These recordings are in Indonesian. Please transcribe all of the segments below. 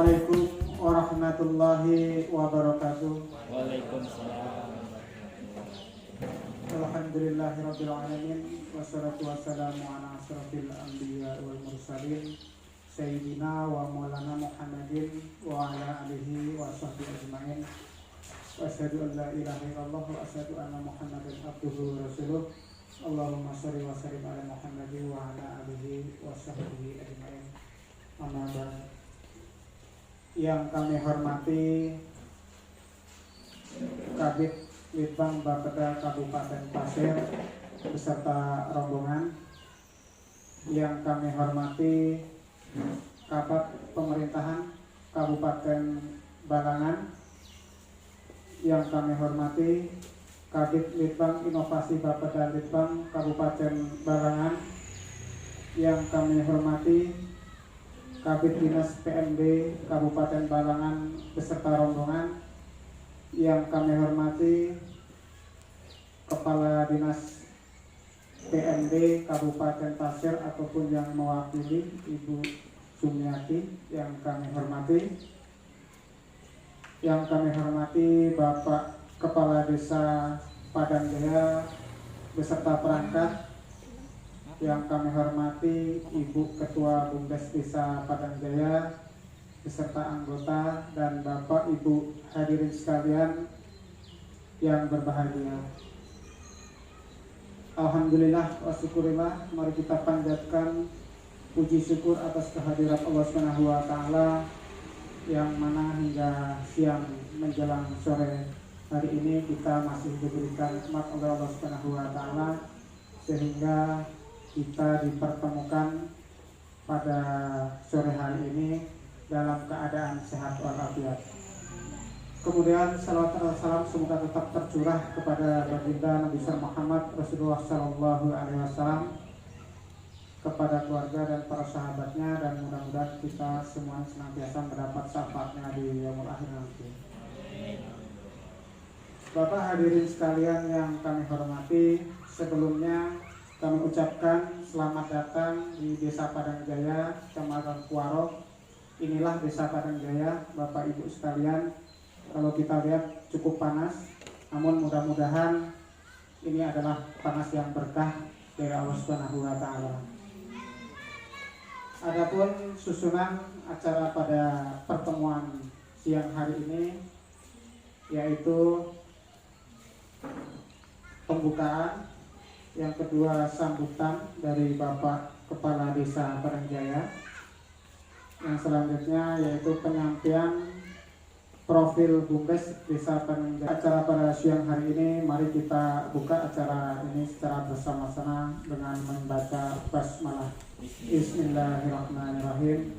Assalamualaikum warahmatullahi wabarakatuh. Waalaikumsalam. Alhamdulillahirabbil alamin wassalatu wassalamu ala asrofil anbiya wal mursalin sayyidina wa maulana Muhammadin wa ala alihi wa sahbihi ajmain. Wa asyhadu an la ilaha illallah wa asyhadu anna Muhammadan abduhu wa rasuluh. Allahumma shalli wa sallim ala Muhammadin wa ala alihi wa sahbihi ajmain. Amma ba'd. Yang kami hormati Kabid Litbang Bapeda Kabupaten Pasir beserta rombongan, yang kami hormati Kabak Pemerintahan Kabupaten Balangan, yang kami hormati Kabid Litbang Inovasi Bapeda Litbang Kabupaten Balangan, yang kami hormati Kabid Dinas PMD Kabupaten Balangan beserta rombongan, yang kami hormati Kepala Dinas PMD Kabupaten Pasir ataupun yang mewakili Ibu Sumiati, yang kami hormati, yang kami hormati Bapak Kepala Desa Padang Jaya beserta perangkat, yang kami hormati Ibu Ketua Bumdes Desa Padang Jaya beserta anggota dan Bapak Ibu hadirin sekalian yang berbahagia. Alhamdulillah wa syukurillah, mari kita panjatkan puji syukur atas kehadiran Allah Subhanahu wa taala yang mana hingga siang menjelang sore hari ini kita masih diberikan nikmat oleh Allah Subhanahu wa taala sehingga kita dipertemukan pada sore hari ini dalam keadaan sehat walafiat. Kemudian salawat dan salam semoga tetap tercurah kepada baginda Nabi Muhammad Rasulullah Sallallahu Alaihi Wasallam, kepada keluarga dan para sahabatnya, dan mudah-mudahan kita semua senantiasa mendapat syafaatnya di yaumul akhir nanti. Bapak hadirin sekalian yang kami hormati, sebelumnya kami ucapkan selamat datang di Desa Padang Jaya, Kecamatan Kuaro. Inilah Desa Padang Jaya, Bapak Ibu sekalian. Kalau kita lihat cukup panas, namun mudah-mudahan ini adalah panas yang berkah dari Allah Subhanahu wa taala. Adapun susunan acara pada pertemuan siang hari ini yaitu pembukaan, yang kedua sambutan dari Bapak Kepala Desa Padang Jaya, yang selanjutnya yaitu penyampaian profil Bumdes Desa Padang Jaya. Acara pada siang hari ini, mari kita buka acara ini secara bersama-sama dengan membaca basmalah. Bismillahirrahmanirrahim.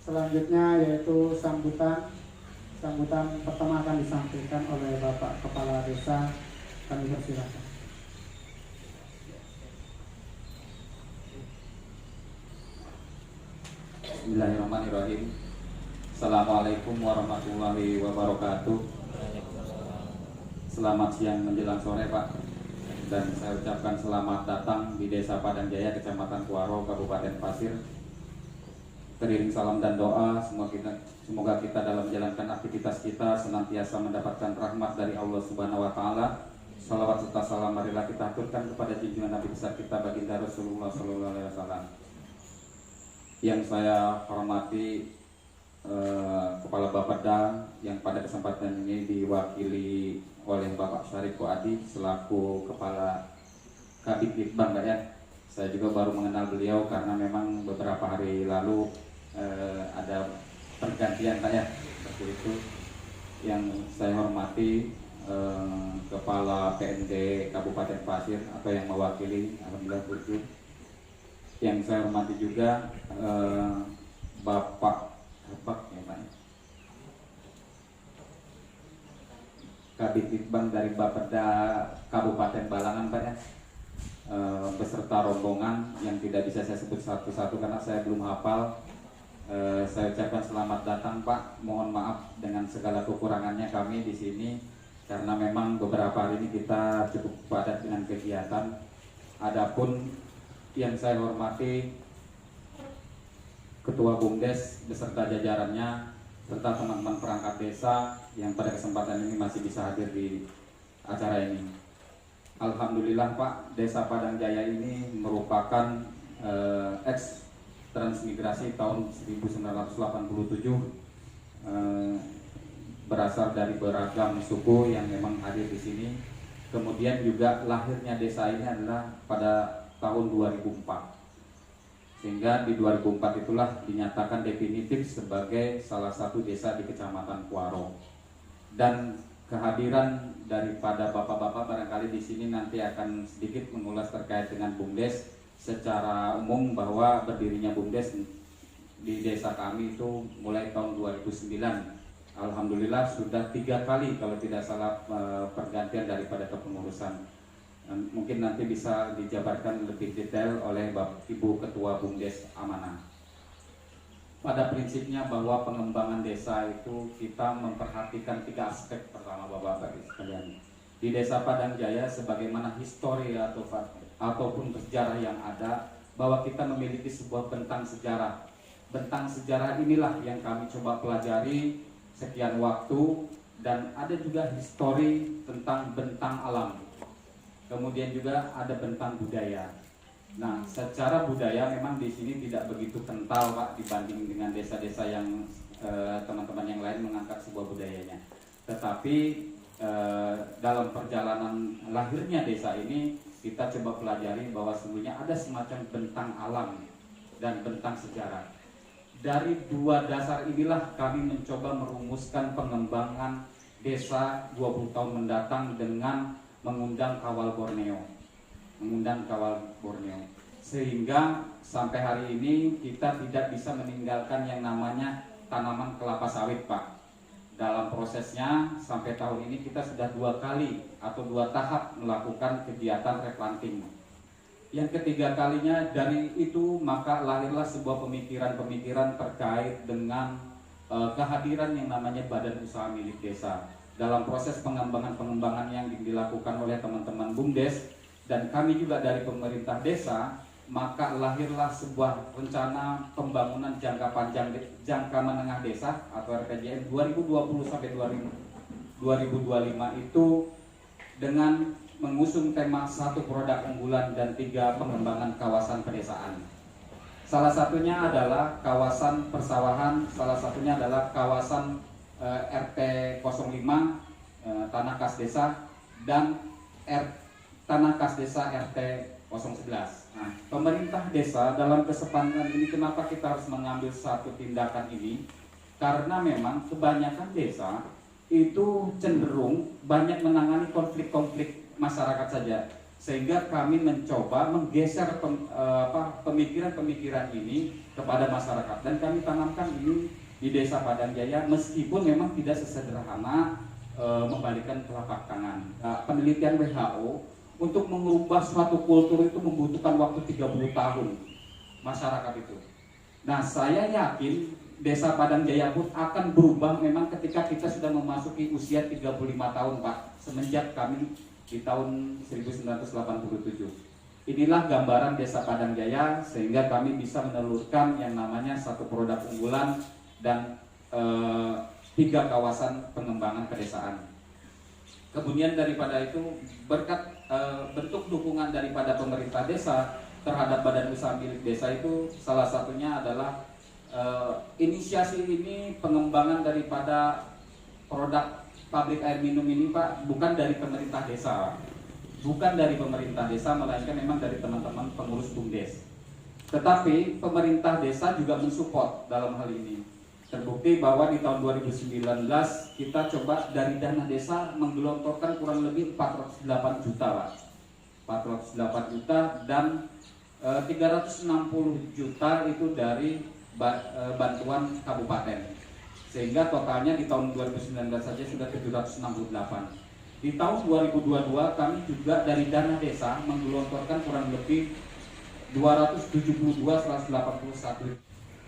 Selanjutnya yaitu sambutan pertama akan disampaikan oleh Bapak Kepala Desa. Kami persilakan. Bismillahirrahmanirrahim. Assalamualaikum warahmatullahi wabarakatuh. Selamat siang menjelang sore, Pak. Dan saya ucapkan selamat datang di Desa Padang Jaya, Kecamatan Kuaro, Kabupaten Pasir. Teriring salam dan doa, semoga kita dalam menjalankan aktivitas kita senantiasa mendapatkan rahmat dari Allah Subhanahu wa taala. Salawat serta salam marilah kita aturkan kepada junjungan Nabi besar kita baginda Rasulullah sallallahu alaihi wasallam. Yang saya hormati Kepala Bapeda yang pada kesempatan ini diwakili oleh Bapak Syarif Fuadi selaku Kepala Kabid Litbang, Pak ya. Saya juga baru mengenal beliau karena memang beberapa hari lalu ada pergantian, Pak ya, seperti itu. Yang saya hormati Kepala PMD Kabupaten Pasir atau yang mewakili, alhamdulillah wujud. Yang saya hormati juga Bapak ya, Pak, Kabid Litbang dari Bapeda Kabupaten Balangan, Pak ya, beserta rombongan yang tidak bisa saya sebut satu-satu karena saya belum hafal. Saya ucapkan selamat datang, Pak. Mohon maaf dengan segala kekurangannya kami di sini karena memang beberapa hari ini kita cukup padat dengan kegiatan. Adapun yang saya hormati Ketua Bumdes beserta jajarannya, serta teman-teman perangkat desa yang pada kesempatan ini masih bisa hadir di acara ini. Alhamdulillah Pak, Desa Padang Jaya ini merupakan ex transmigrasi tahun 1987, berasal dari beragam suku yang memang hadir di sini. Kemudian juga lahirnya desa ini adalah pada tahun 2004, sehingga di 2004 itulah dinyatakan definitif sebagai salah satu desa di Kecamatan Kuaro. Dan kehadiran daripada bapak-bapak barangkali di sini nanti akan sedikit mengulas terkait dengan BUMDes secara umum, bahwa berdirinya BUMDes di desa kami itu mulai tahun 2009. Alhamdulillah sudah 3 kali kalau tidak salah pergantian daripada kepengurusan. Mungkin nanti bisa dijabarkan lebih detail oleh Ibu Ketua BUMDes Amanah. Pada prinsipnya bahwa pengembangan desa itu kita memperhatikan 3 aspek. Pertama, Bapak-Bapak sekalian, di Desa Padang Jaya sebagaimana histori ataupun sejarah yang ada, bahwa kita memiliki sebuah bentang sejarah. Bentang sejarah inilah yang kami coba pelajari sekian waktu, dan ada juga histori tentang bentang alam. Kemudian juga ada bentang budaya. Nah, secara budaya memang di sini tidak begitu kental Pak dibanding dengan desa-desa yang teman-teman yang lain mengangkat sebuah budayanya. Tetapi dalam perjalanan lahirnya desa ini kita coba pelajari bahwa sesungguhnya ada semacam bentang alam dan bentang sejarah. Dari 2 dasar inilah kami mencoba merumuskan pengembangan desa 20 tahun mendatang dengan mengundang Kawal Borneo. Sehingga sampai hari ini kita tidak bisa meninggalkan yang namanya tanaman kelapa sawit Pak. Dalam prosesnya sampai tahun ini kita sudah 2 kali atau 2 tahap melakukan kegiatan replanting. Yang ketiga kalinya dari itu maka lahirlah sebuah pemikiran-pemikiran terkait dengan kehadiran yang namanya badan usaha milik desa. Dalam proses pengembangan yang dilakukan oleh teman-teman BUMDes dan kami juga dari pemerintah desa, maka lahirlah sebuah rencana pembangunan jangka panjang, jangka menengah desa atau RPJM 2020 sampai 2025 itu dengan mengusung tema 1 produk unggulan dan 3 pengembangan kawasan pedesaan. Salah satunya adalah kawasan persawahan, salah satunya adalah kawasan RT 05 Tanah Kas Desa dan Tanah Kas Desa RT 011. Nah, pemerintah desa dalam kesempatan ini kenapa kita harus mengambil satu tindakan ini? Karena memang kebanyakan desa itu cenderung banyak menangani konflik-konflik masyarakat saja, sehingga kami mencoba menggeser pemikiran-pemikiran ini kepada masyarakat, dan kami tanamkan ini di Desa Padang Jaya meskipun memang tidak sesederhana membalikan telapak tangan. Penelitian WHO untuk mengubah suatu kultur itu membutuhkan waktu 30 tahun masyarakat itu. Nah, saya yakin Desa Padang Jaya pun akan berubah memang ketika kita sudah memasuki usia 35 tahun Pak, semenjak kami di tahun 1987. Inilah gambaran Desa Padang Jaya, sehingga kami bisa menelurkan yang namanya 1 produk unggulan dan 3 kawasan pengembangan pedesaan. Kemudian daripada itu berkat bentuk dukungan daripada pemerintah desa terhadap badan usaha milik desa itu salah satunya adalah inisiasi ini pengembangan daripada produk pabrik air minum ini Pak bukan dari pemerintah desa, melainkan memang dari teman-teman pengurus BUMDes. Tetapi pemerintah desa juga mensupport dalam hal ini. Terbukti bahwa di tahun 2019 kita coba dari dana desa menggelontorkan kurang lebih 408 juta Pak. 408 juta dan 360 juta itu dari bantuan kabupaten. Sehingga totalnya di tahun 2019 saja sudah 768. Di tahun 2022 kami juga dari dana desa menggelontorkan kurang lebih 272,181.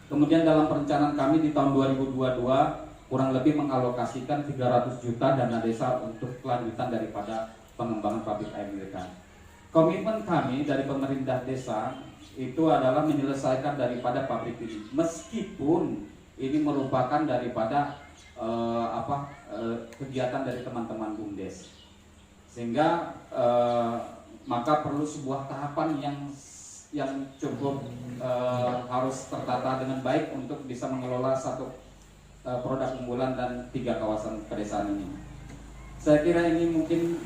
Kemudian dalam perencanaan kami di tahun 2022 kurang lebih mengalokasikan 300 juta dana desa untuk kelanjutan daripada pengembangan pabrik air mereka. Komitmen kami dari pemerintah desa itu adalah menyelesaikan daripada pabrik ini. Meskipun ini merupakan daripada kegiatan dari teman-teman BUMDes, sehingga maka perlu sebuah tahapan yang cukup harus tertata dengan baik untuk bisa mengelola satu produk unggulan dan 3 kawasan pedesaan ini. Saya kira ini mungkin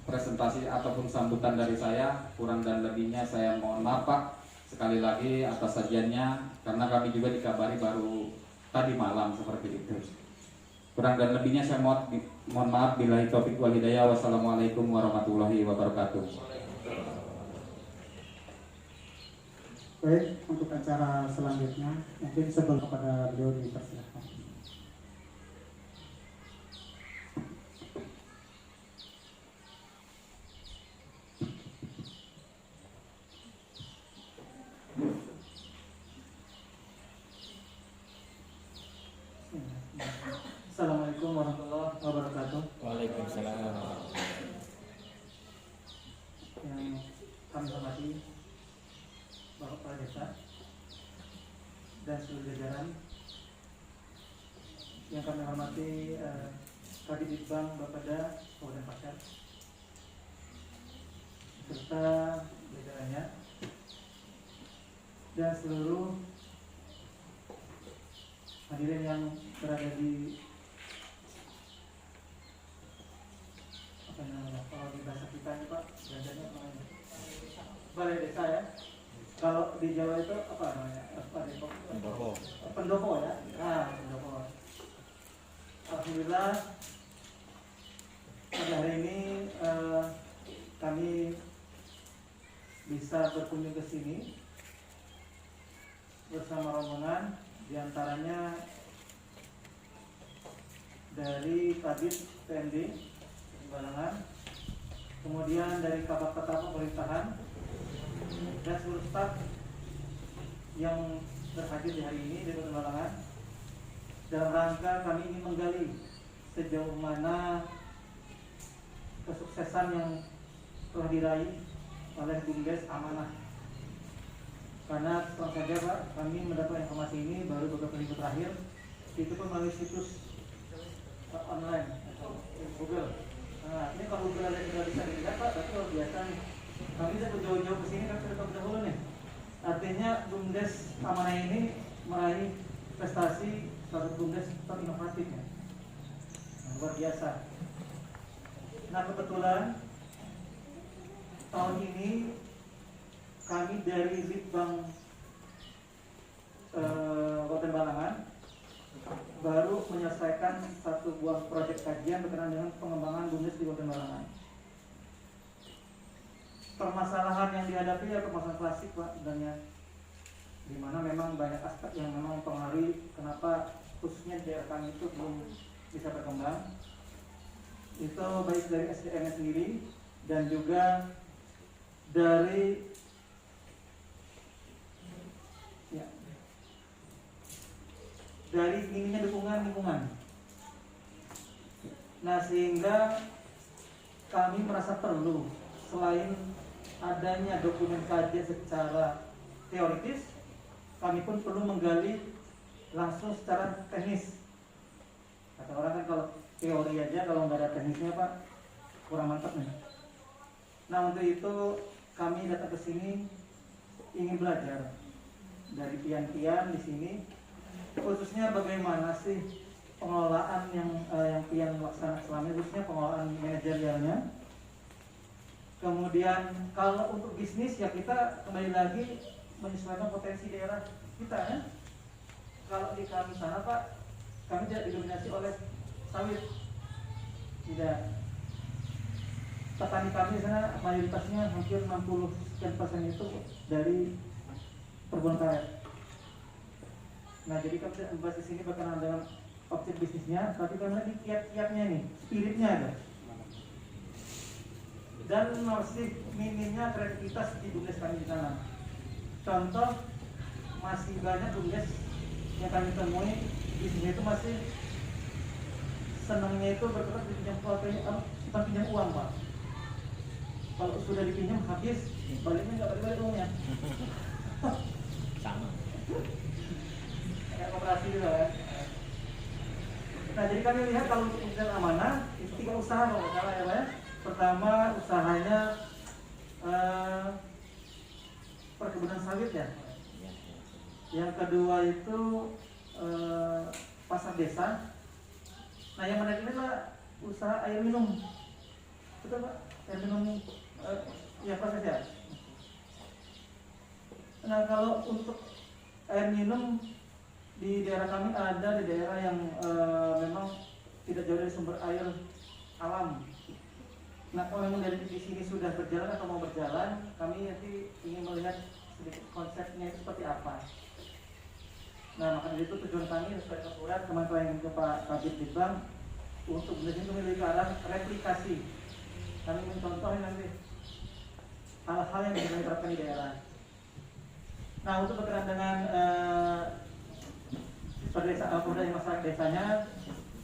presentasi ataupun sambutan dari saya. Kurang dan lebihnya saya mohon maaf Pak sekali lagi atas sajiannya, karena kami juga dikabari baru tadi malam seperti itu. Kurang dan lebihnya saya mohon maaf. Billahi taufiq wal hidayah. Wassalamualaikum warahmatullahi wabarakatuh. Baik, untuk acara selanjutnya mungkin sebelum kepada beliau dipersilakan. Assalamualaikum warahmatullahi wabarakatuh. Waalaikumsalam. Yang kami hormati Bapak Kepala Desa dan seluruh jajaran, yang kami hormati Kadit Litbang Bapeda Kabupaten Pasir serta jajarannya, dan seluruh hadirin yang berada di kalau di bahasa kita ini Pak, belajarnya namanya balai desa ya. Kalau di Jawa itu apa namanya? Pendopo. Pendopo ya. Nah, pendopo. Alhamdulillah pada hari ini kami bisa berkunjung ke sini bersama rombongan, diantaranya dari Kadit PMD Balangan, kemudian dari Kabak Kepala Pemerintahan dan seluruh staf yang berhadir di hari ini di Kabupaten Balangan, dalam rangka kami ingin menggali sejauh mana kesuksesan yang telah diraih oleh BUMDes Amanah. Karena setelah saja Pak, kami mendapat informasi ini baru beberapa minggu terakhir, itu pun melalui situs online atau Google. Nah, ini kalau Google ada sudah bisa dilihat Pak, tapi luar biasa nih. Kami sudah jauh-jauh ke sini, kami sudah tahu dahulu nih. Artinya BUMDes Amanah ini meraih prestasi salah satu BUMDes terinovatif ya. Nah, luar biasa. Nah, kebetulan tahun ini kami dari Litbang Kabupaten Balangan baru menyelesaikan satu buah proyek kajian berkenaan dengan pengembangan BUMDes di Kabupaten Balangan. Permasalahan yang dihadapi ya permasalahan klasik Pak sebenarnya, di mana memang banyak aspek yang memang mempengaruhi kenapa khususnya daerah kami itu belum bisa berkembang. Itu baik dari SDM sendiri dan juga dari minimnya dukungan lingkungan. Nah, sehingga kami merasa perlu selain adanya dokumen kajian secara teoritis, kami pun perlu menggali langsung secara teknis. Kata orang kan kalau teori aja kalau nggak ada teknisnya Pak kurang mantap nih. Nah, untuk itu kami datang ke sini ingin belajar dari pian-pian di sini, khususnya bagaimana sih pengelolaan yang pian laksanakan selama ini, khususnya pengelolaan manajerialnya. Kemudian kalau untuk bisnis ya kita kembali lagi menyesuaikan potensi daerah kita ya. Kalau di kami sana Pak, kami tidak didominasi oleh sawit, tidak. Petani kami di sana mayoritasnya hampir 60% itu dari perkebunan karet. Nah, jadi kami tidak membahas di sini berkenaan dengan objek bisnisnya, tapi karena di kiat-kiatnya nih, spiritnya ada. Dan masih minimnya kreativitas di BUMDes kami di sana. Contoh, masih banyak BUMDes yang kami temui di sini itu masih senangnya itu bergerak di pinjam uang Pak. Kalau sudah dipinjam habis, baliknya nggak balik uangnya. Sama. kayak operasi gitu kan. Nah, jadi kami lihat kalau untuk pekerjaan amanah itu 3 usaha kalau nggak salah ya Pak ya. Pertama usahanya perkebunan sawit ya. Yang kedua itu pasar desa. Nah, yang menarik ini adalah usaha air minum. Betul Pak? Air minum ya apa saja. Nah, kalau untuk air minum di daerah kami ada di daerah yang memang tidak jauh dari sumber air alam. Nah, kalau memang dari di sini sudah berjalan atau mau berjalan, kami nanti ingin melihat sedikit konsepnya itu seperti apa. Nah, maka dari itu tujuan kami sesuai kesurat kemarin ke Pak Kabid Litbang untuk benar-benar memiliki arah replikasi. Kami ingin contohin nanti hal-hal yang bisa diterapkan di daerah. Nah, untuk berkenaan dengan perdesaan budaya masyarakat desanya,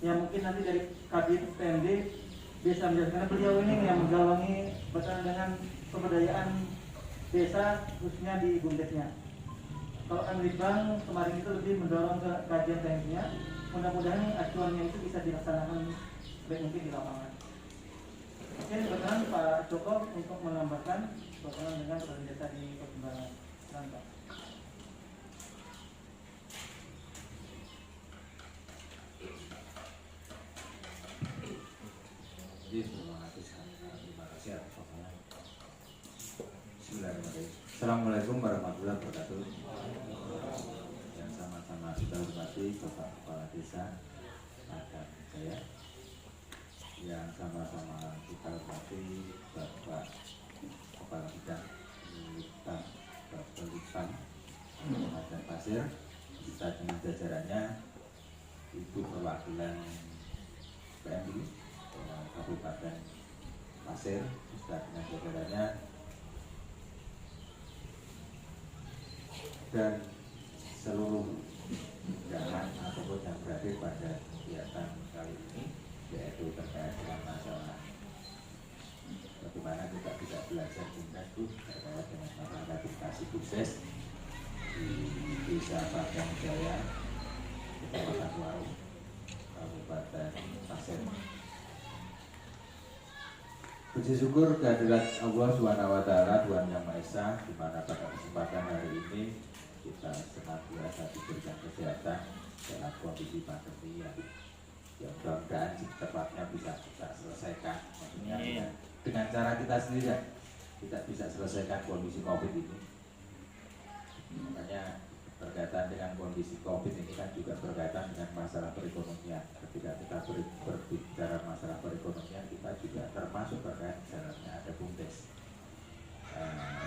yang mungkin nanti dari Kabid PMD bisa menjelaskan, karena beliau ini yang menggawangi berkenaan dengan pemberdayaan desa khususnya di bumdesnya. Kalau kami Litbang kemarin itu lebih mendorong ke kajian teknisnya, mudah-mudahan acuannya itu bisa dilaksanakan baik mungkin di lapangan. Mungkin berkenan Pak Joko untuk menambahkan berkenaan dengan pemberdayaan desa di perkembangan. Pak. Terima kasih atas paparan. Bismillahirrahmanirrahim. Assalamualaikum warahmatullahi wabarakatuh. Yang sama-sama kita hormati Bapak Kepala Desa Padang Jaya, yang sama-sama kita hormati Bapak Kepala Bidang Litbang Kabupaten Pasir, kita dengan jajarannya, Ibu Perwakilan PMI Kabupaten Pasir, beserta dengan jajarannya, dan seluruh undangan ataupun yang berada pada kegiatan kali ini, yaitu terkait dengan masalah bagaimana kita bisa belajar tingkat terkait dengan masalah rehabilitasi sukses di Desa Padang Jaya, Kecamatan Warung, Kabupaten Pasir. Puji syukur kehadirat Allah SWT, Tuhan Yang Maha Esa, di mana pada kesempatan hari ini kita senantiasa diberikan kesehatan dalam kondisi pandemi yang mudah-mudahan tepatnya bisa kita selesaikan. Maksudnya dengan cara kita sendiri ya, kita bisa selesaikan kondisi COVID ini. Makanya berkaitan dengan kondisi COVID ini kan juga berkaitan dengan masalah perekonomian. Ketika kita berbicara masalah perekonomian, kita juga termasuk berkaitan jalannya ada BUMDes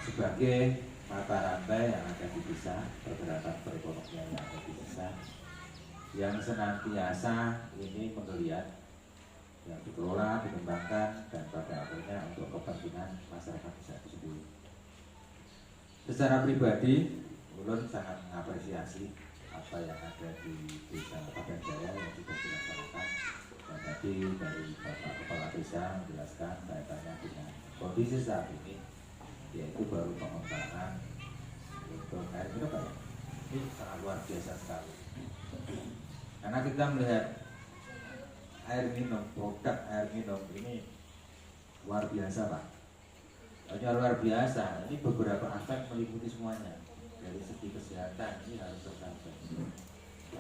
sebagai mata rantai yang ada di desa, pergerakan perekonomian yang ada di desa, yang senantiasa ini menggeliat, yang dikelola, dikembangkan, dan pada akhirnya untuk kepentingan masyarakat desa itu sendiri. Secara pribadi, ulun sangat mengapresiasi apa yang ada di Desa Padang Jaya yang sudah dilaksanakan, dan tadi dari Bapak Kepala Desa menjelaskan kaitannya dengan kondisi saat ini, yaitu baru pengembangan untuk air minum Pak. Ini sangat luar biasa sekali, karena kita melihat air minum, produk air minum ini luar biasa Pak. Hanya luar biasa, ini beberapa aspek meliputi semuanya. Dari segi kesehatan ini harus tercapai.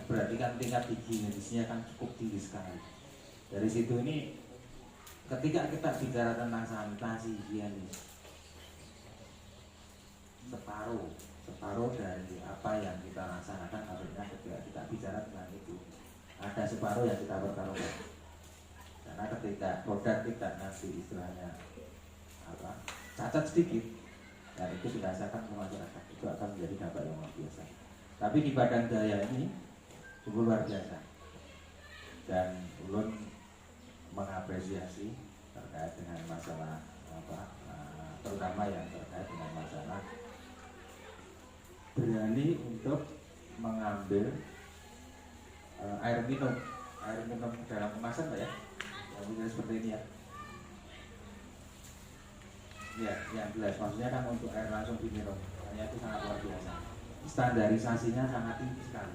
Berarti kan tingkat higienisnya kan cukup tinggi sekali. Dari situ ini, ketika kita bicara tentang sanitasi higienis, separuh dari apa yang kita laksanakan harusnya ketika kita bicara tentang itu, ada separuh yang kita pertaruhkan. Karena ketika produk kita nanti istilahnya cacat sedikit, dan itu dirasakan oleh masyarakat, itu akan menjadi dampak yang luar biasa. Tapi di Padang Jaya ini sungguh luar biasa, dan ulun mengapresiasi terkait dengan masalah terutama yang terkait dengan masalah berani untuk mengambil air minum dalam kemasan Pak ya, yang seperti ini ya. Ya, yang jelas maksudnya kan untuk air langsung diminum, hanya itu sangat luar biasa. Standarisasinya sangat tinggi sekali.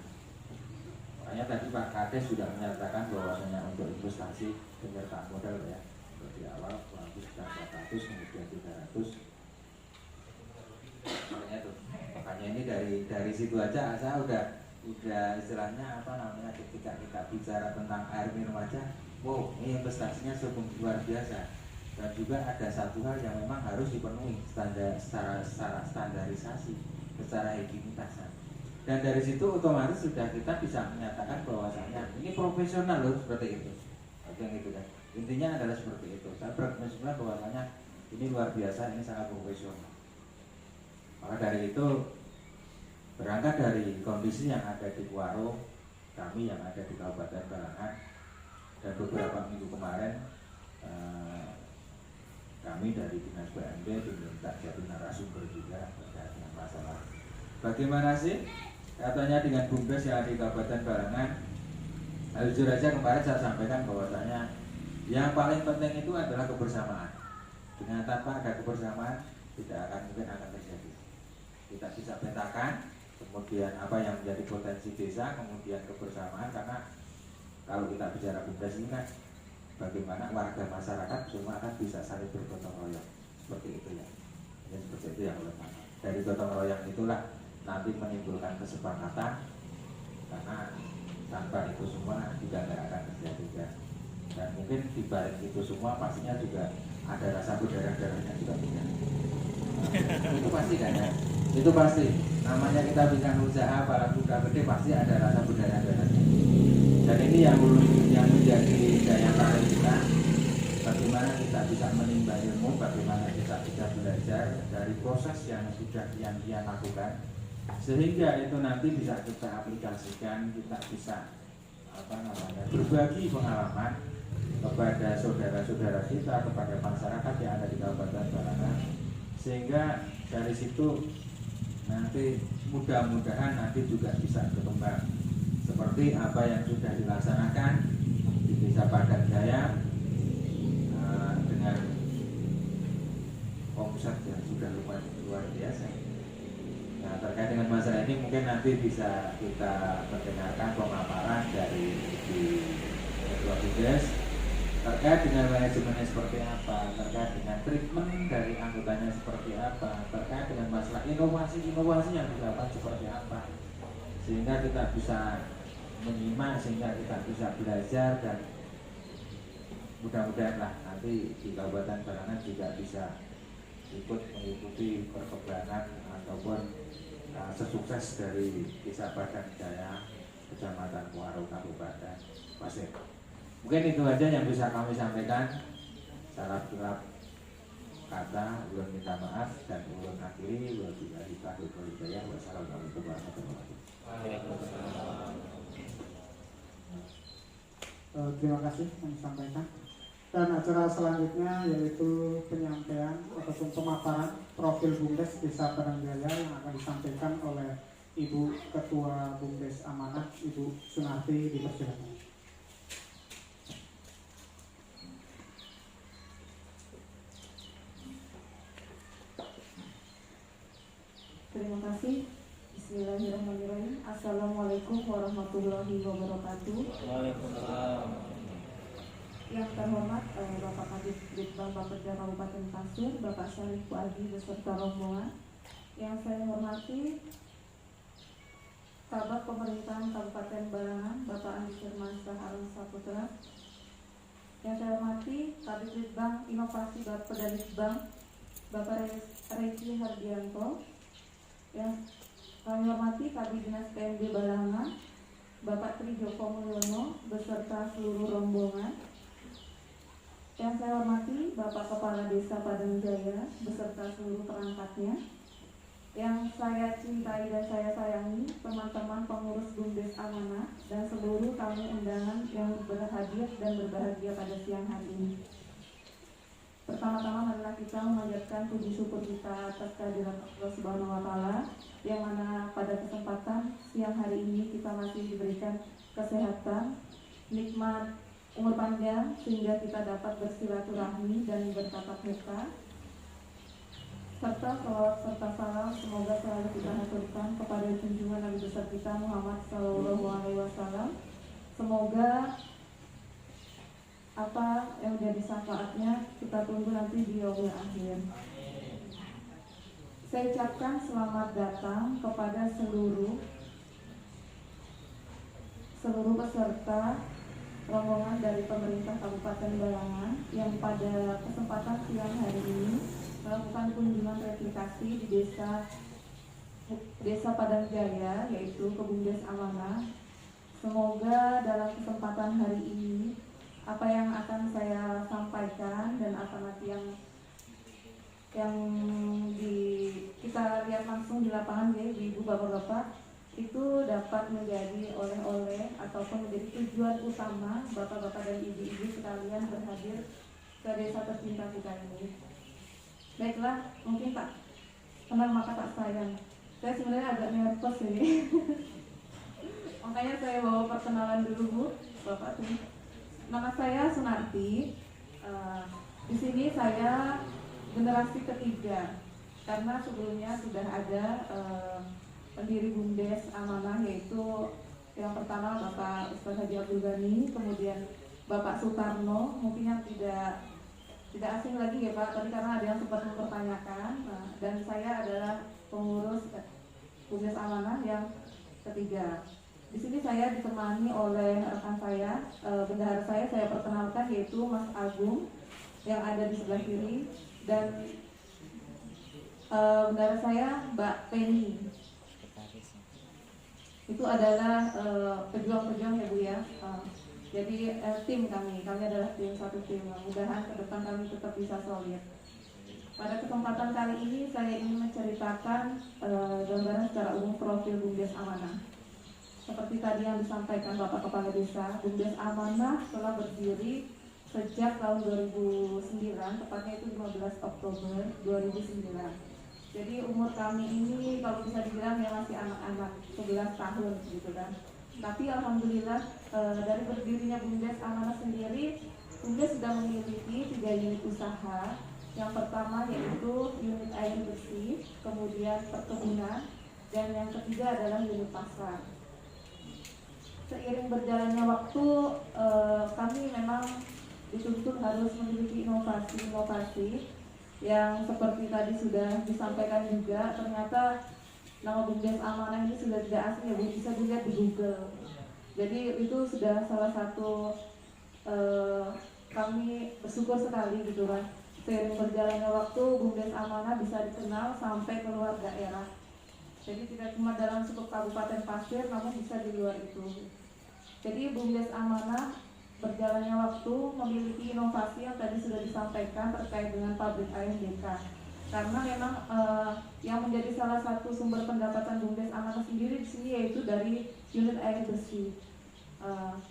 Makanya tadi Pak Kades sudah menyatakan bahwasanya untuk investasi penyertaan modal ya, untuk di awal kurang lebih sekitar 400, kemudian 300. Makanya ini dari situ aja saya udah istilahnya apa namanya, ketika kita bicara tentang air minum aja, wow, ini investasinya cukup luar biasa. Dan juga ada satu hal yang memang harus dipenuhi secara standarisasi, secara higienitas. Dan dari situ otomatis sudah kita bisa menyatakan bahwasanya ini profesional loh, seperti itu. Yang itu kan. Intinya adalah seperti itu. Saya berkesimpulan bahwasanya ini luar biasa, ini sangat profesional. Maka dari itu, berangkat dari kondisi yang ada di Kuaro, kami yang ada di Kabupaten Balangan, dan beberapa minggu kemarin kami dari Dinas BMD diminta jadi narasumber juga terkait dengan masalah bagaimana sih katanya dengan BUMDes yang ada di Kabupaten Balangan. Jujur aja kemarin saya sampaikan bahwasanya yang paling penting itu adalah kebersamaan. Dengan tanpa ada kebersamaan tidak akan mungkin akan terjadi. Kita bisa petakan kemudian apa yang menjadi potensi desa, kemudian kebersamaan, karena kalau kita bicara BUMDes ini kan bagaimana warga masyarakat semua akan bisa saling bergotong royong, seperti itu ya. Ya seperti itu yang utama. Dari gotong royong itulah nanti menimbulkan kesepakatan, karena tanpa itu semua juga tidak akan terjadi ya. Dan mungkin di balik itu semua pastinya juga ada rasa berdarah-darahnya juga punya. Itu pasti kan ya. Itu pasti. Namanya kita bikin usaha para buka gede pasti ada rasa berdarah-darahnya. Dan ini yang menjadi daya tarik kita, bagaimana kita bisa menimba ilmu, bagaimana kita bisa belajar dari proses yang sudah dia lakukan, sehingga itu nanti bisa kita aplikasikan, kita bisa berbagi pengalaman kepada saudara-saudara kita, kepada masyarakat yang ada di Kabupaten Balangan, sehingga dari situ nanti mudah-mudahan nanti juga bisa berkembang seperti apa yang sudah dilaksanakan di Desa Padang Jaya dengan omset yang sudah luar biasa. Nah, terkait dengan masalah ini mungkin nanti bisa kita mendengarkan pemaparan dari Ketua BUMDes terkait dengan manajemennya seperti apa, terkait dengan treatment dari anggotanya seperti apa, terkait dengan masalah inovasi yang dilakukan seperti apa, sehingga kita bisa menyimak, sehingga kita bisa belajar, dan mudah-mudahan lah nanti di Kabupaten Balangan juga bisa ikut mengikuti perkembangan ataupun sesukses dari Desa Padang Jaya, Kecamatan Kuaro, Kabupaten Pasir. Mungkin itu aja yang bisa kami sampaikan. Salah kilap kata, ulun minta maaf, dan ulun akhiri wabillahi taufiq wal hidayah. Wassalamualaikum warahmatullahi wabarakatuh. Terima kasih yang disampaikan. Dan acara selanjutnya yaitu penyampaian ataupun pemaparan profil BUMDes Desa Padang Jaya yang akan disampaikan oleh Ibu Ketua BUMDes Amanah, Ibu Sunarti, dipersilakan. Terima kasih. Bismillahirrahmanirrahim. Assalamualaikum warahmatullahi wabarakatuh. Waalaikumsalam. Yang terhormat Bapak Kadis Litbang Bapeda Kabupaten Pasir, Bapak Syarif Puadi beserta rombongan. Yang saya hormati Kabak Pemerintahan Kabupaten Balangan, Bapak Andi Firmansyah Harun Saputra. Yang saya hormati Kadis Litbang Inovasi Bapeda Litbang, Bapak Reki Hardianto. Yang kami hormati Kabid Dinas PMD Balangan, Bapak Tri Joko Mulyono beserta seluruh rombongan. Yang saya hormati Bapak Kepala Desa Padang Jaya beserta seluruh perangkatnya. Yang saya cintai dan saya sayangi teman-teman pengurus BUMDes Amanah dan seluruh tamu undangan yang berhadir dan berbahagia pada siang hari ini. Pertama-tama marilah kita memanjatkan puji syukur kita atas kehadiran Allah Subhanahu wa Ta'ala, yang mana pada kesempatan siang hari ini kita masih diberikan kesehatan, nikmat umur panjang, sehingga kita dapat bersilaturahmi dan bertatap muka. serta salawat serta salam semoga selalu kita haturkan kepada junjungan Nabi besar kita Muhammad Sallallahu Alaihi Wasallam. Semoga apa yang menjadi syafaatnya kita tunggu nanti di yaumil akhir. Saya ucapkan selamat datang kepada seluruh peserta rombongan dari pemerintah Kabupaten Balangan yang pada kesempatan siang hari ini melakukan kunjungan replikasi di Desa Padang Jaya, yaitu ke Bumdes Amanah. Semoga dalam kesempatan hari ini apa yang akan saya sampaikan dan apa nanti yang kita lihat langsung di lapangan ya ibu bapak-bapak itu dapat menjadi oleh-oleh ataupun menjadi tujuan utama bapak-bapak dan ibu-ibu sekalian berhadir ke desa tercinta kita ini. Baiklah, mungkin tak kenal maka tak sayang. Saya sebenarnya agak nervous ini. Makanya saya bawa perkenalan dulu Bu, Bapak tuh. Nama saya Sunarti. Di sini saya generasi ketiga karena sebelumnya sudah ada pendiri Bumdes Amanah, yaitu yang pertama Bapak Ustaz Haji Abdul Ghani, kemudian Bapak Sutarno, mungkin yang tidak asing lagi ya Pak, tadi karena ada yang sempat mempertanyakan. Dan saya adalah pengurus Bumdes Amanah yang ketiga. Di sini saya ditemani oleh rekan saya, bendahara saya perkenalkan yaitu Mas Agung yang ada di sebelah kiri, dan bendahara saya Mbak Penny. Itu adalah pejuang-pejuang ya Bu ya. Jadi tim kami adalah satu tim. Mudah-mudahan ke depan kami tetap bisa solid. Pada kesempatan kali ini saya ingin menceritakan gambaran secara umum profil Bumdes Amanah. Seperti tadi yang disampaikan Bapak Kepala Desa, Bumdes Amanah telah berdiri sejak tahun 2009, tepatnya itu 15 Oktober 2009. Jadi umur kami ini kalau bisa dibilang ya masih anak-anak, 11 tahun gitu kan. Tapi alhamdulillah dari berdirinya Bumdes Amanah sendiri, Bumdes sudah memiliki 3 unit usaha. Yang pertama yaitu unit air bersih, kemudian perkebunan, dan yang ketiga adalah unit pasar. Seiring berjalannya waktu, kami memang dituntut harus memiliki inovasi-inovasi yang seperti tadi sudah disampaikan juga. Ternyata nama Bumdes Amanah ini sudah tidak asing ya Bu, bisa dilihat di Google. Jadi itu sudah salah satu kami bersyukur sekali gitu kan. Seiring berjalannya waktu, Bumdes Amanah bisa dikenal sampai keluar daerah. Jadi tidak cuma dalam skup Kabupaten Pasir, namun bisa di luar itu. Jadi Bumdes Amanah berjalannya waktu memiliki inovasi yang tadi sudah disampaikan terkait dengan pabrik AMDK. Karena memang yang menjadi salah satu sumber pendapatan Bumdes Amanah sendiri di sini yaitu dari unit air bersih.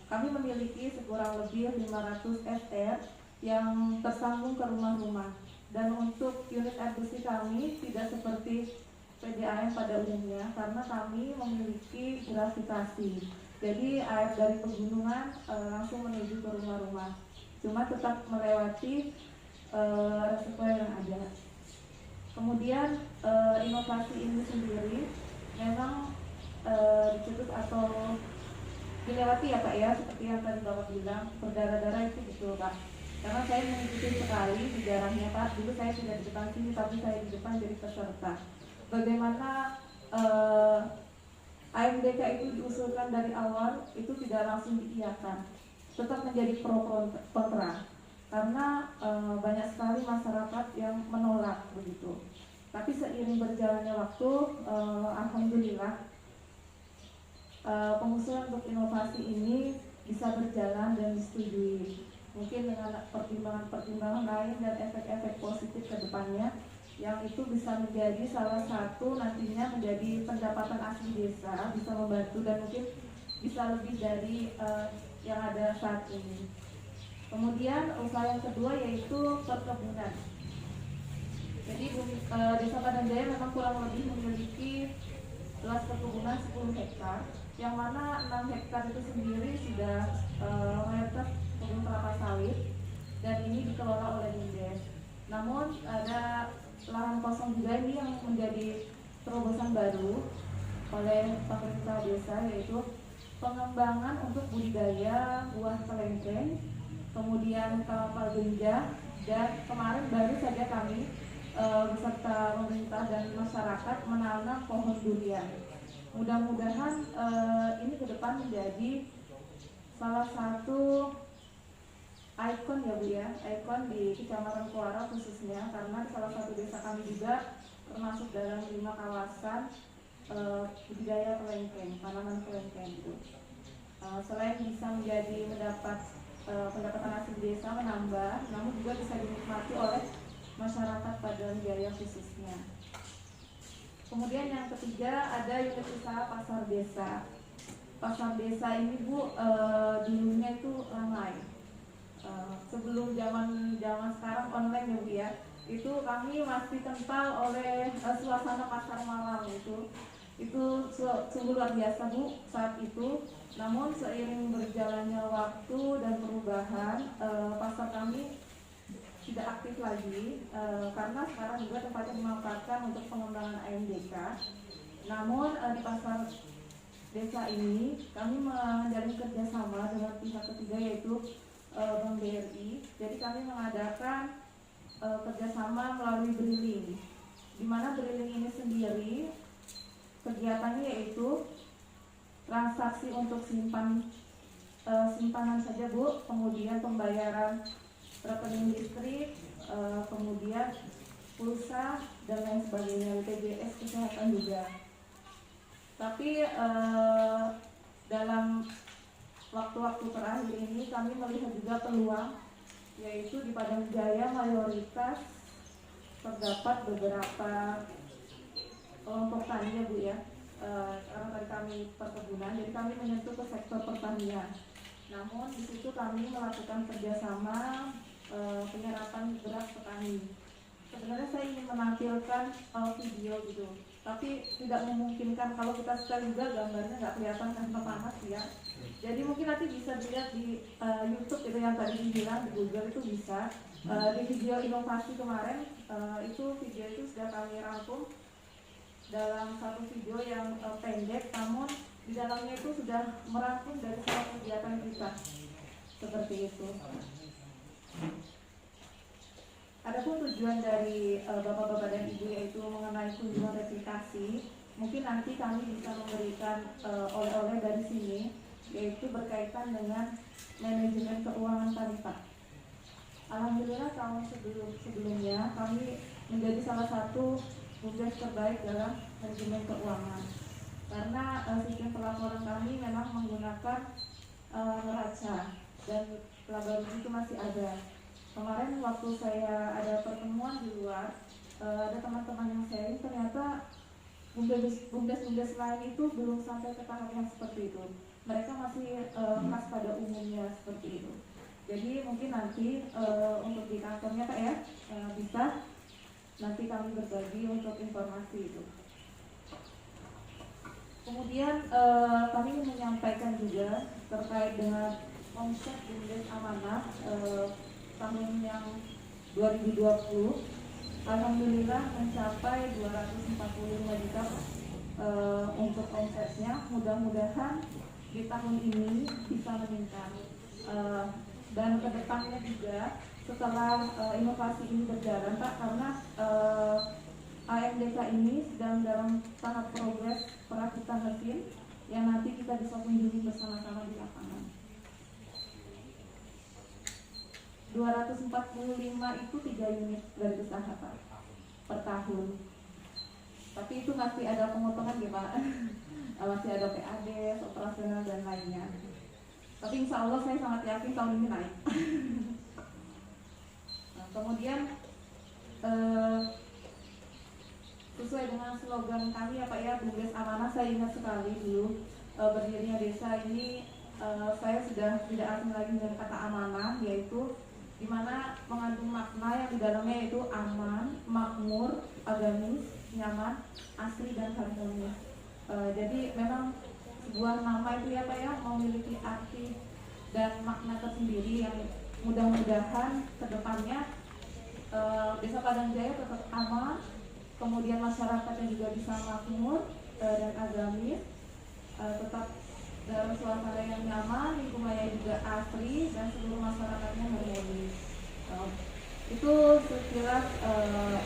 Kami memiliki sekurang lebih 500 SR yang tersambung ke rumah-rumah. Dan untuk unit air bersih kami tidak seperti PDAM pada umumnya, karena kami memiliki gravitasi. Jadi air dari pegunungan langsung menuju ke rumah-rumah, cuma tetap melewati reservoir yang ada. Kemudian inovasi ini sendiri memang dicetus atau dilewati ya Pak ya, seperti yang tadi Bapak bilang, berdarah-darah itu gitu Pak. Karena saya mengikuti sekali sejarahnya Pak, dulu saya tidak di depan sini tapi saya di depan jadi peserta. Bagaimana AMDK itu diusulkan dari awal, itu tidak langsung diiyakan, tetap menjadi pro kontra, karena banyak sekali masyarakat yang menolak begitu. Tapi seiring berjalannya waktu, alhamdulillah pengusulan untuk inovasi ini bisa berjalan dan disetujui. Mungkin dengan pertimbangan-pertimbangan lain dan efek-efek positif ke depannya, yang itu bisa menjadi salah satu nantinya menjadi pendapatan asli desa, bisa membantu dan mungkin bisa lebih dari yang ada saat ini. Kemudian usaha yang kedua yaitu perkebunan. Jadi Desa Padang Jaya memang kurang lebih memiliki luas perkebunan 10 hektar, yang mana 6 hektar itu sendiri sudah mayoritas kebun kelapa sawit dan ini dikelola oleh Bumdes. Namun ada lahan kosong juga ini yang menjadi terobosan baru oleh pemerintah desa, yaitu pengembangan untuk budidaya buah kelengkeng, kemudian kelapa ganja, dan kemarin baru saja kami beserta pemerintah dan masyarakat menanam pohon durian. Mudah-mudahan ini ke depan menjadi salah satu ikon ya Bu ya, ikon di Kecamatan Kuaro khususnya, karena salah satu desa kami juga termasuk dalam 5 kawasan budidaya kelengkeng, tanaman kelengkeng itu. Selain bisa mendapat pendapatan asli desa menambah, namun juga bisa dinikmati oleh masyarakat Padang Jaya khususnya. Kemudian yang ketiga ada unit usaha pasar desa. Pasar desa ini Bu dulunya itu ramai. Sebelum zaman sekarang online ya Bu ya, itu kami masih kental oleh suasana pasar malam itu sungguh luar biasa Bu saat itu. Namun seiring berjalannya waktu dan perubahan, pasar kami tidak aktif lagi karena sekarang juga tempatnya dimanfaatkan untuk pengembangan AMDK. Namun di pasar desa ini kami menjalin kerjasama dengan pihak ketiga, yaitu Bank BRI. Jadi kami mengadakan kerjasama melalui briling, di mana briling ini sendiri kegiatannya yaitu transaksi untuk simpanan saja Bu, kemudian pembayaran rekening listrik, kemudian pulsa dan lain sebagainya, BPJS kesehatan juga. Tapi dalam waktu-waktu terakhir ini kami melihat juga peluang, yaitu di Padang Jaya mayoritas terdapat beberapa kelompok tani ya Bu ya. Karena tadi kami perkebunan, jadi kami menyentuh ke sektor pertanian. Namun di situ kami melakukan kerjasama penyerapan beras petani. Sebenarnya saya ingin menampilkan video gitu, tapi tidak memungkinkan kalau kita setel juga gambarnya nggak kelihatan karena panas ya. Jadi mungkin nanti bisa dilihat di YouTube itu yang tadi dibilang, di Google itu bisa. Di video inovasi kemarin itu video itu sudah kami rangkum dalam satu video yang pendek, namun di dalamnya itu sudah merangkum dari semua kegiatan kita seperti itu. Adapun tujuan dari bapak-bapak dan ibu yaitu mengenai kunjungan replikasi, mungkin nanti kami bisa memberikan oleh-oleh dari sini, yaitu berkaitan dengan manajemen keuangan tadi Pak. Alhamdulillah tahun sebelumnya kami menjadi salah satu tugas terbaik dalam manajemen keuangan, karena sistem pelaporan kami memang menggunakan neraca dan laba rugi itu masih ada. Kemarin waktu saya ada pertemuan di luar, ada teman-teman yang sharing, ternyata bumdes lain itu belum sampai ke tahap yang seperti itu. Mereka masih khas pada umumnya seperti itu. Jadi mungkin nanti untuk di kantornya Pak ya, bisa nanti kami berbagi untuk informasi itu. Kemudian kami menyampaikan juga terkait dengan omset Bumdes Amanah tahun yang 2020, alhamdulillah mencapai 245 juta untuk omsetnya. Mudah-mudahan di tahun ini bisa meningkat dan kedepannya juga setelah inovasi ini berjalan Pak, karena AMDK ini sedang dalam tahap progres perakitan mesin yang nanti kita bisa kunjungi bersama-sama di lapangan. 245 itu 3 unit dari usaha Pak per tahun. Tapi itu masih ada pemotongan ya Pak. Masih ada PAD, operasional dan lainnya. Tapi insya Allah saya sangat yakin tahun ini naik. Nah, kemudian sesuai dengan slogan kami ya Pak ya, Bumdes Amanah, saya ingat sekali dulu berdirinya desa ini, saya sudah tidak asing lagi dengan kata amanah, yaitu di mana mengandung makna yang di dalamnya yaitu aman, makmur, agamis, nyaman, asri dan harmonis. Jadi memang sebuah nama itu ya Pak ya memiliki arti dan makna tersendiri yang mudah-mudahan kedepannya Desa Padang Jaya tetap aman, kemudian masyarakatnya juga bisa makmur dan agamis, tetap dalam suasana yang nyaman, lingkungannya juga asri dan seluruh masyarakatnya harmonis. Itu sekilas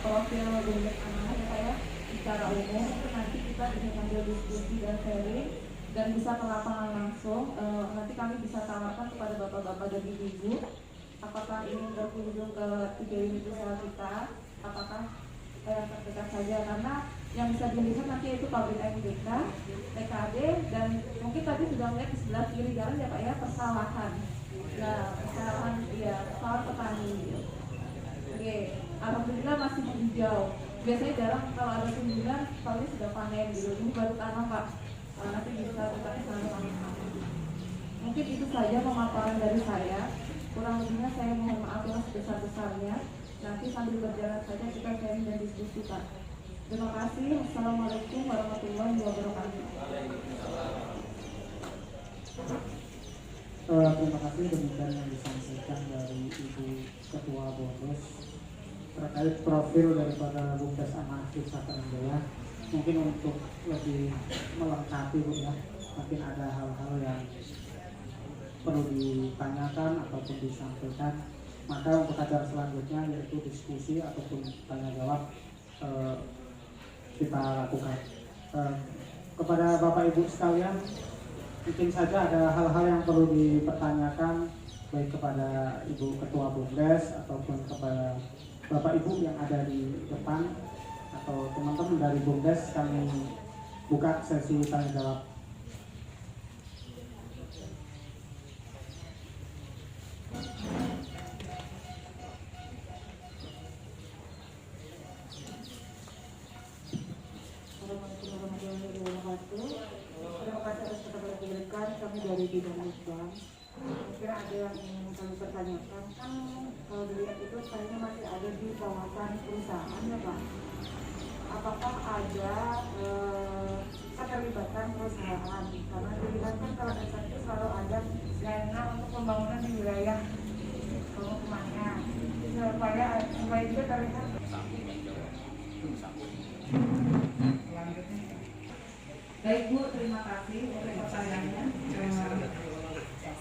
profil Bumdes Amanah ya Pak ya, secara umum. Itu nanti kita bisa sambil diskusi dan sharing dan bisa ke lapangan langsung. Nanti kami bisa tawarkan kepada bapak-bapak dan ibu-ibu apakah ingin berkunjung ke 3 unit usaha kita, apakah terdekat saja, karena yang bisa dilihat nanti itu pabrik MDK, TKD, dan mungkin tadi sudah melihat di sebelah kiri jalan ya Pak ya, persawahan. Nah, persawahan, ya, persawahan petani. Oke, alhamdulillah masih hijau. Biasanya jarang kalau ada kunjungan, paling sudah panen gitu. Ini baru tanam Pak. Nanti bisa kita ke sana sama-sama. Mungkin itu saja pemaparan dari saya. Kurang lebihnya saya mohon maaf yang sebesar-besarnya. Nanti sambil berjalan saja kita sharing dan diskusi Pak. Terima kasih. Assalamualaikum warahmatullahi wabarakatuh. Terima kasih demikian yang disampaikan dari Ibu Ketua Bonus terkait profil daripada Bumdes Amanah Desa Padang Jaya. Mungkin untuk lebih melengkapi Bu ya, mungkin ada hal-hal yang perlu ditanyakan ataupun disampaikan, maka untuk acara selanjutnya yaitu diskusi ataupun tanya jawab kita lakukan. Kepada Bapak Ibu sekalian, mungkin saja ada hal-hal yang perlu dipertanyakan baik kepada Ibu Ketua Bumdes ataupun kepada Bapak Ibu yang ada di depan atau teman-teman dari Bumdes. Kami buka sesi tanya jawab. Assalamualaikum warahmatullahi wabarakatuh. Terima kasih atas kesempatan diberikan. Kami dari bidang litbang. Kira ada yang ingin kami pertanyakan. Kan kalau dilihat itu kayaknya masih ada di kawasan perusahaan ya Pak. Apakah ada keterlibatan perusahaan? Karena dilihat kan kalau desa itu selalu ada dana untuk pembangunan di wilayah pemukimannya. Supaya juga terlihat. Baik Bu, terima kasih untuk pertanyaannya.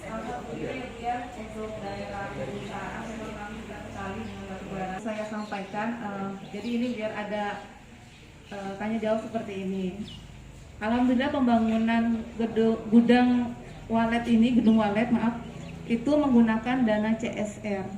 Alhamdulillah ya, untuk daerah perusahaan memang kami tidak sekali dengan batubara. Saya sampaikan, jadi ini biar ada tanya jawab seperti ini. Alhamdulillah pembangunan gedung walet maaf, itu menggunakan dana CSR.